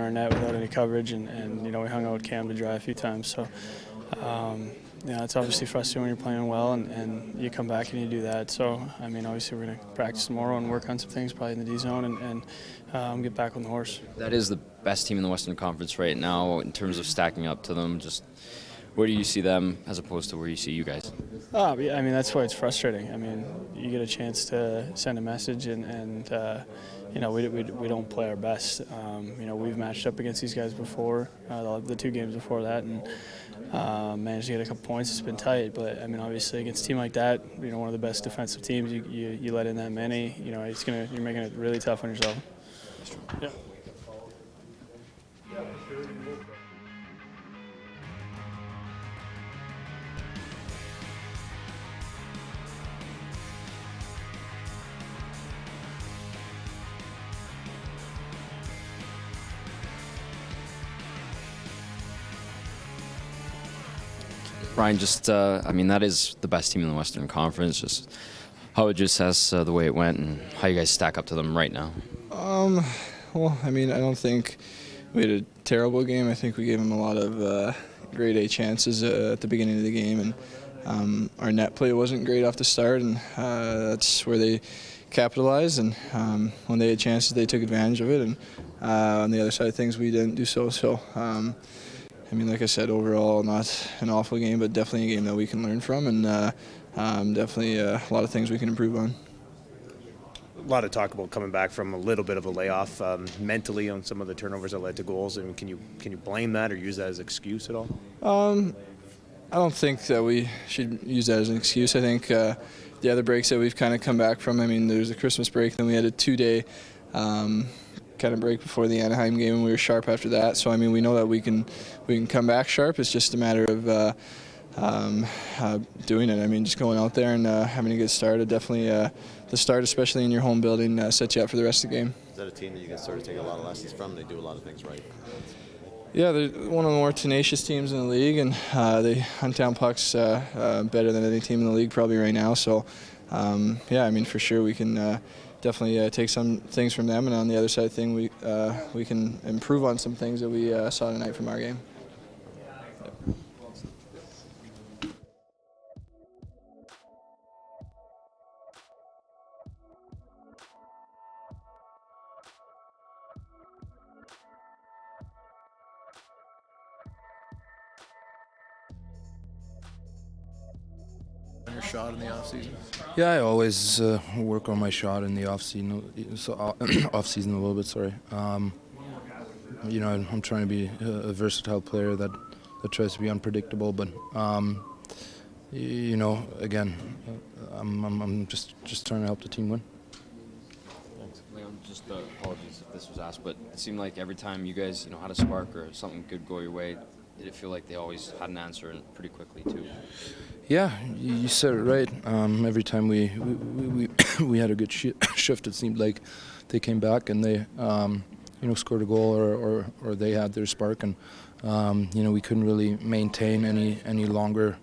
our net without any coverage, and we hung out with Cam to dry a few times. So, it's obviously frustrating when you're playing well and you come back and you do that. So, obviously we're going to practice tomorrow and work on some things probably in the D zone and get back on the horse. That is the best team in the Western Conference right now in terms of stacking up to them. Just where do you see them as opposed to where you see you guys? That's why it's frustrating. You get a chance to send a message and we don't play our best. We've matched up against these guys before, the 2 games before that, and managed to get a couple points. It's been tight, but obviously against a team like that, one of the best defensive teams, you let in that many, you're making it really tough on yourself. Yeah. Ryan, that is the best team in the Western Conference. Just how would you assess the way it went and how you guys stack up to them right now? I don't think we had a terrible game. I think we gave them a lot of grade A chances at the beginning of the game, and our net play wasn't great off the start, and that's where they capitalized. And when they had chances, they took advantage of it. And on the other side of things, we didn't do so. So. Like I said, overall, not an awful game, but definitely a game that we can learn from, and definitely a lot of things we can improve on. A lot of talk about coming back from a little bit of a layoff mentally on some of the turnovers that led to goals. Can you blame that or use that as an excuse at all? I don't think that we should use that as an excuse. I think the other breaks that we've kind of come back from, there's a Christmas break, then we had a 2-day kind of break before the Anaheim game, and we were sharp after that. So we know that we can come back sharp. It's just a matter of doing it. Just going out there and having a good start. Definitely the start, especially in your home building, sets you up for the rest of the game. Is that a team that you can sort of take a lot of lessons from? They do a lot of things right. Yeah, they're one of the more tenacious teams in the league, and they hunt down pucks better than any team in the league probably right now. So, for sure we can definitely take some things from them, and on the other side of things, we can improve on some things that we saw tonight from our game. Your shot in the off season? Yeah, I always work on my shot in the off season. Off season a little bit. Sorry. I'm trying to be a versatile player that tries to be unpredictable. But again, I'm just trying to help the team win. Leon, just apologies if this was asked, but it seemed like every time you guys had a spark or something could go your way, did it feel like they always had an answer and pretty quickly too? Yeah, you said it right. Every time we had a good shift, it seemed like they came back and they scored a goal or they had their spark, and we couldn't really maintain any longer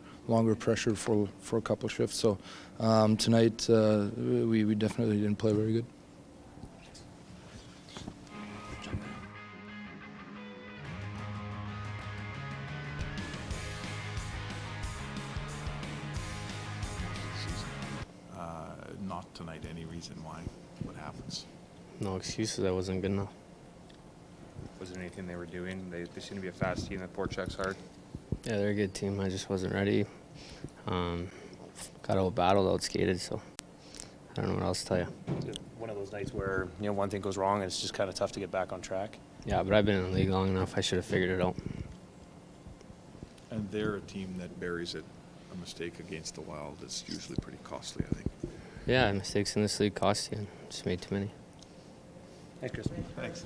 pressure for a couple of shifts. So tonight we definitely didn't play very good. Not tonight. Any reason why? What happens? No excuses. I wasn't good enough. Was there anything they were doing? They seem to be a fast team that forechecks hard. Yeah, they're a good team. I just wasn't ready. Got out-battled, out-skated, so I don't know what else to tell you. One of those nights where one thing goes wrong and it's just kind of tough to get back on track. Yeah, but I've been in the league long enough. I should have figured it out. And they're a team that buries it. A mistake against the Wild is usually pretty costly, I think. Yeah, mistakes in this league cost you, and just made too many. Thanks, Chris. Thanks.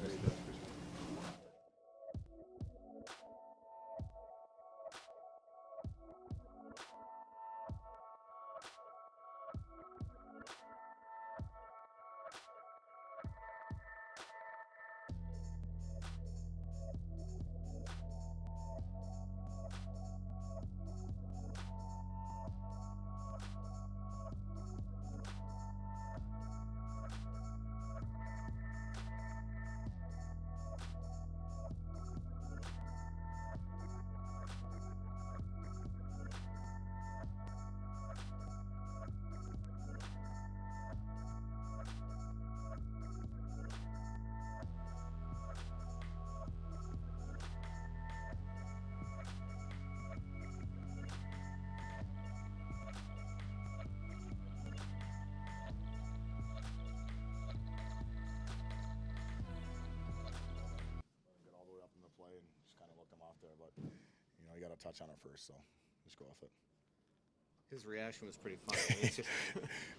there, but you got to touch on it first, so just go off it. His reaction was pretty funny. It's just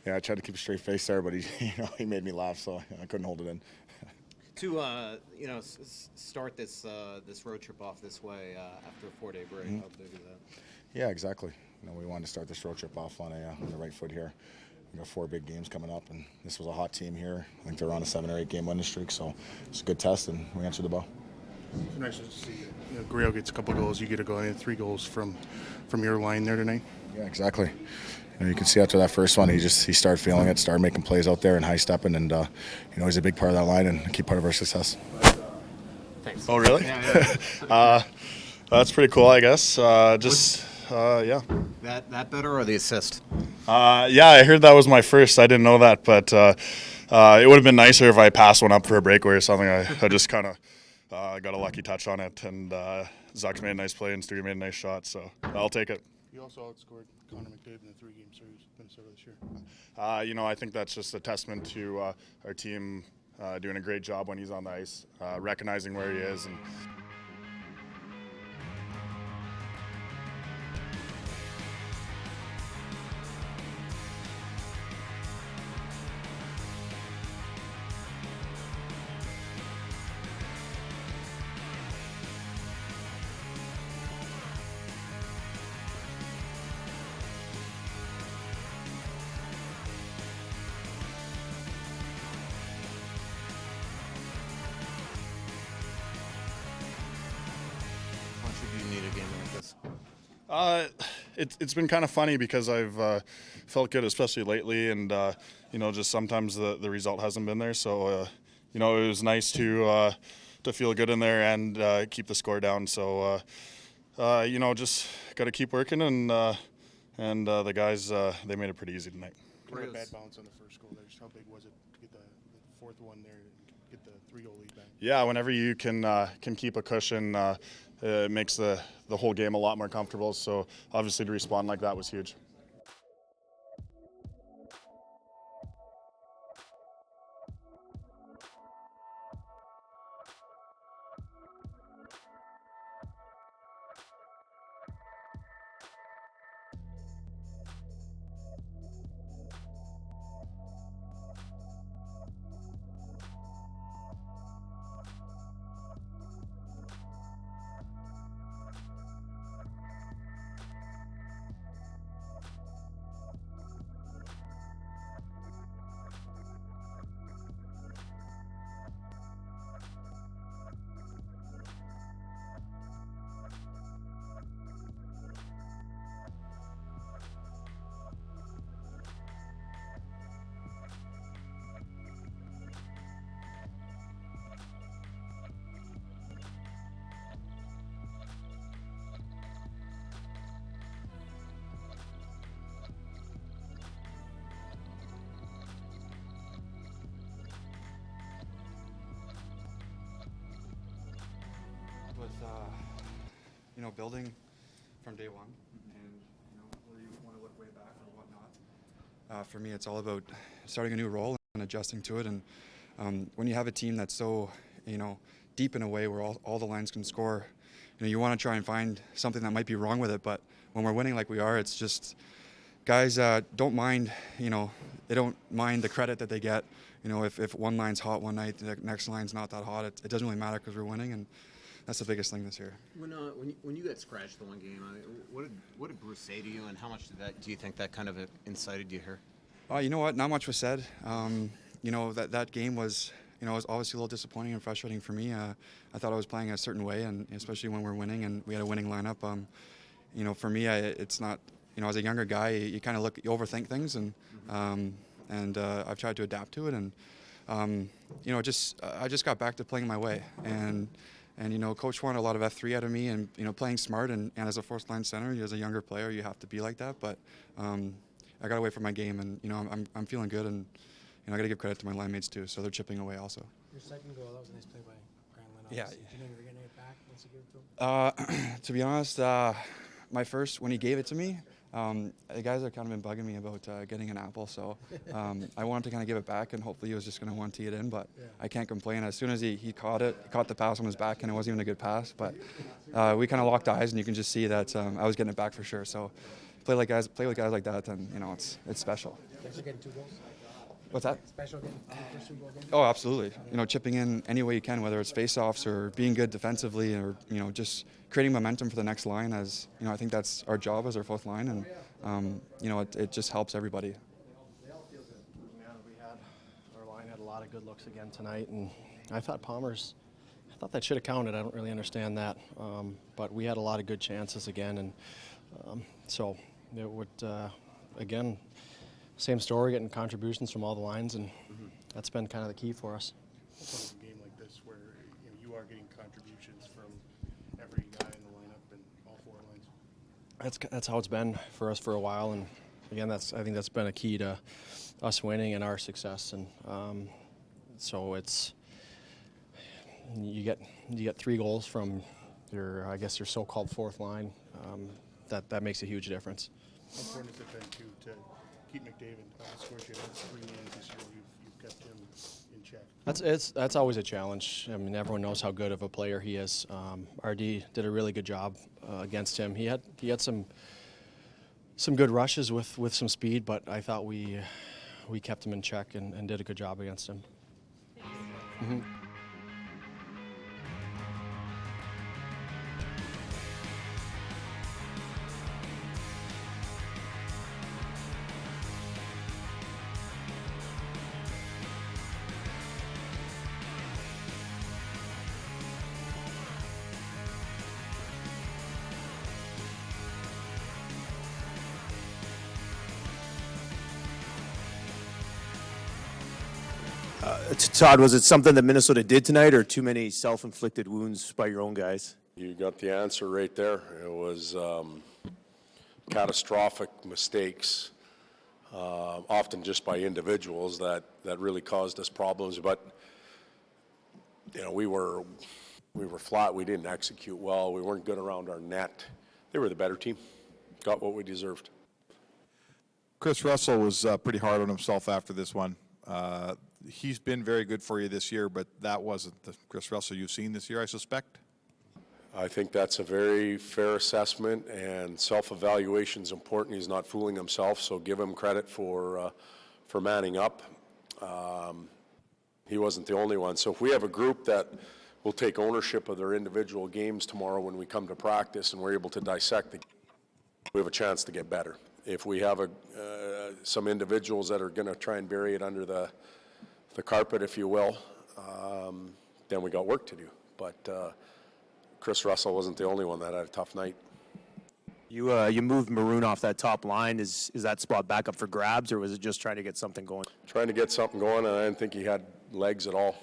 Yeah, I tried to keep a straight face there, but he made me laugh, so I couldn't hold it in. to start this road trip off this way after a 4-day break. How big is that? Yeah, exactly. We wanted to start this road trip off on the right foot here. We got 4 big games coming up, and this was a hot team here. I think they're on a 7 or 8 game winning streak, so it's a good test, and we answered the bell. It's nice to see Grio gets a couple goals. You get a goal, and 3 goals from your line there tonight. Yeah, exactly. You can see after that first one, he started feeling it, started making plays out there and high stepping, and he's a big part of that line and a key part of our success. Thanks. Oh, really? Yeah. That's pretty cool, I guess. Yeah. That better or the assist? Yeah, I heard that was my first. I didn't know that, but it would have been nicer if I passed one up for a breakaway or something. I just kind of got a lucky touch on it, and Zucks made a nice play and Stu made a nice shot, so I'll take it. You also outscored Connor McDavid in the 3-game series with Minnesota this year. I think that's just a testament to our team doing a great job when he's on the ice, recognizing where he is. And How much do you need a game like this? It's been kind of funny because I've felt good, especially lately, and just sometimes the result hasn't been there. So it was nice to feel good in there and keep the score down. So just got to keep working, and the guys they made it pretty easy tonight. Kind of a bad bounce on the first goal there. Just how big was it to get the fourth one there and get the 3-goal lead back? Yeah, whenever you can keep a cushion, it makes the whole game a lot more comfortable. So obviously to respond like that was huge. With building from day one, and whether you want to look way back or whatnot. For me, it's all about starting a new role and adjusting to it. And when you have a team that's so deep in a way where all the lines can score, you want to try and find something that might be wrong with it. But when we're winning like we are, it's just guys don't mind. They don't mind the credit that they get. If one line's hot one night, the next line's not that hot. It doesn't really matter because we're winning, and that's the biggest thing this year. When you got scratched the one game, what did Bruce say to you, and how much do you think that kind of incited you here? You know what? Not much was said. That game was was obviously a little disappointing and frustrating for me. I thought I was playing a certain way, and especially when we're winning and we had a winning lineup. For me, it's not. As a younger guy, you kind of you overthink things, and I've tried to adapt to it, and I just got back to playing my way, and Coach wanted a lot of F3 out of me, and playing smart, and as a first line center, as a younger player, you have to be like that. But I got away from my game, and I'm feeling good, and I got to give credit to my line mates too. So they're chipping away also. Your second goal, that was a nice play by Granlund. Yeah. Did you know you were getting it back once you gave it to him? To be honest, my first when he gave it to me, The guys have kind of been bugging me about getting an apple, so I wanted to kind of give it back, and hopefully he was just going to want to tee it in, but I can't complain. As soon as he caught it, he caught the pass on his back, and it wasn't even a good pass, but we kind of locked eyes, and you can just see that I was getting it back for sure. So play with guys like that, and it's special. Special getting 2 goals? What's that? Special getting first 2 goal game? Oh, absolutely. Chipping in any way you can, whether it's face-offs or being good defensively, or just creating momentum for the next line. As I think that's our job as our 4th line, and it just helps everybody. Our line had a lot of good looks again tonight, and I thought that should have counted. I don't really understand that, but we had a lot of good chances again, and so it would again. Same story, getting contributions from all the lines, and that's been kind of the key for us. What's a game like this where you are getting contributions from every guy in the lineup and all 4 lines? That's how it's been for us for a while, and again, I think that's been a key to us winning and our success. And so it's you get 3 goals from your so-called 4th line. That makes a huge difference. How important has it been to keep McDavid on the score sheet? 3 games this year, you've kept him in check. That's always a challenge. I mean, everyone knows how good of a player he is. RD did a really good job against him. He had some good rushes with some speed, but I thought we kept him in check and did a good job against him. Mm-hmm. Todd, was it something that Minnesota did tonight, or too many self-inflicted wounds by your own guys? You got the answer right there. It was catastrophic mistakes, often just by individuals that really caused us problems. But we were flat. We didn't execute well. We weren't good around our net. They were the better team. Got what we deserved. Chris Russell was pretty hard on himself after this one. He's been very good for you this year, but that wasn't the Chris Russell you've seen this year, I suspect? I think that's a very fair assessment, and self-evaluation is important. He's not fooling himself, so give him credit for manning up. He wasn't the only one. So if we have a group that will take ownership of their individual games tomorrow when we come to practice and we're able to dissect the game, we have a chance to get better. If we have some individuals that are going to try and bury it under the carpet, if you will, then we got work to do. But Chris Russell wasn't the only one that had a tough night. You moved Maroon off that top line. Is that spot back up for grabs, or was it just trying to get something going? Trying to get something going, and I didn't think he had legs at all.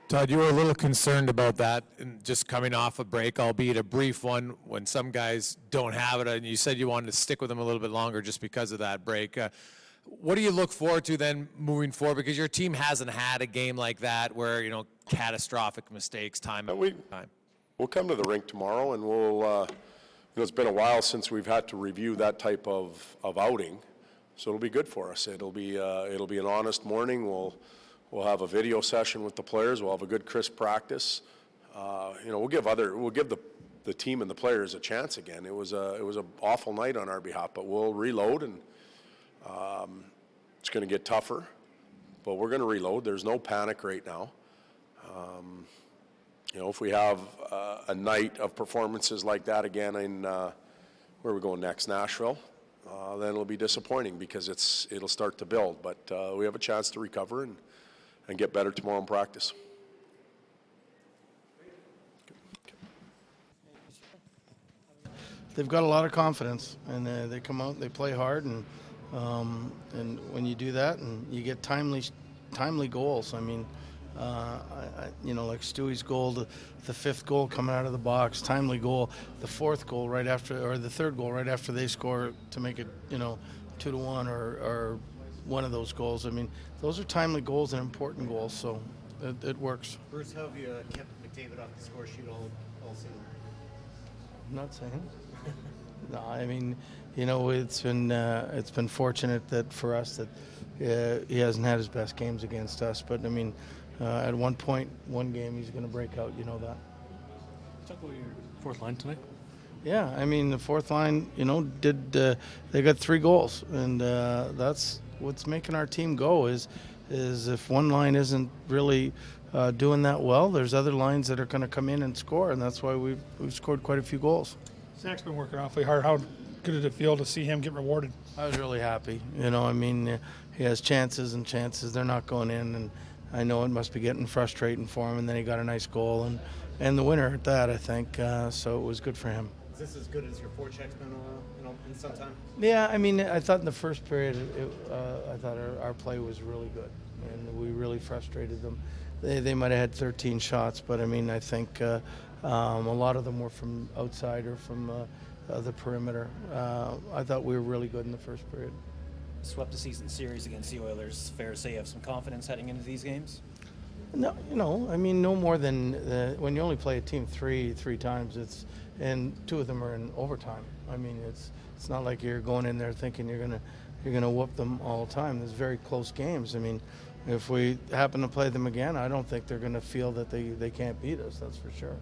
Todd, you were a little concerned about that, and just coming off a break, albeit a brief one, when some guys don't have it, and you said you wanted to stick with them a little bit longer just because of that break. What do you look forward to then moving forward? Because your team hasn't had a game like that where, catastrophic mistakes time. We'll come to the rink tomorrow, and we'll, it's been a while since we've had to review that type of outing, so it'll be good for us. It'll be an honest morning. We'll have a video session with the players. We'll have a good, crisp practice. We'll give the team and the players a chance again. It was an awful night on our behalf, but we'll reload, and it's going to get tougher. But we're going to reload. There's no panic right now. If we have a night of performances like that again in where are we going next, Nashville, then it'll be disappointing because it'll start to build. But we have a chance to recover and get better tomorrow in practice. They've got a lot of confidence, and they come out, they play hard, and when you do that, and you get timely goals. I mean, like Stewie's goal, the 5th goal coming out of the box, timely goal. The 4th goal right after, or the 3rd goal right after they score to make it, 2-1 or one of those goals. I mean, those are timely goals and important goals, so it works. Bruce, how have you kept McDavid off the score sheet all season? I'm not saying. No, I mean, you know, it's been fortunate that for us that he hasn't had his best games against us. But I mean, at one point, one game he's going to break out. You know that. Talk about your fourth line tonight. Yeah, I mean the fourth line, you know, they got 3 goals, and that's what's making our team go. Is if one line isn't really doing that well, there's other lines that are going to come in and score, and that's why we've scored quite a few goals. Zach's been working awfully hard. How good did it feel to see him get rewarded? I was really happy. You know, I mean, he has chances and chances. They're not going in, and I know it must be getting frustrating for him. And then he got a nice goal and the winner at that, I think. So it was good for him. Is this as good as your forecheck's been in some time? Yeah, I mean, I thought in the first period, I thought our play was really good, and we really frustrated them. They might have had 13 shots, but I mean, I think a lot of them were from outside or from the perimeter. I thought we were really good in the first period. Swept the season series against the Oilers. Fair to say you have some confidence heading into these games? No, you know, I mean, no more than when you only play a team three times. And 2 of them are in overtime. I mean, it's not like you're going in there thinking you're gonna whoop them all the time. There's very close games. I mean, if we happen to play them again, I don't think they're gonna feel that they can't beat us. That's for sure.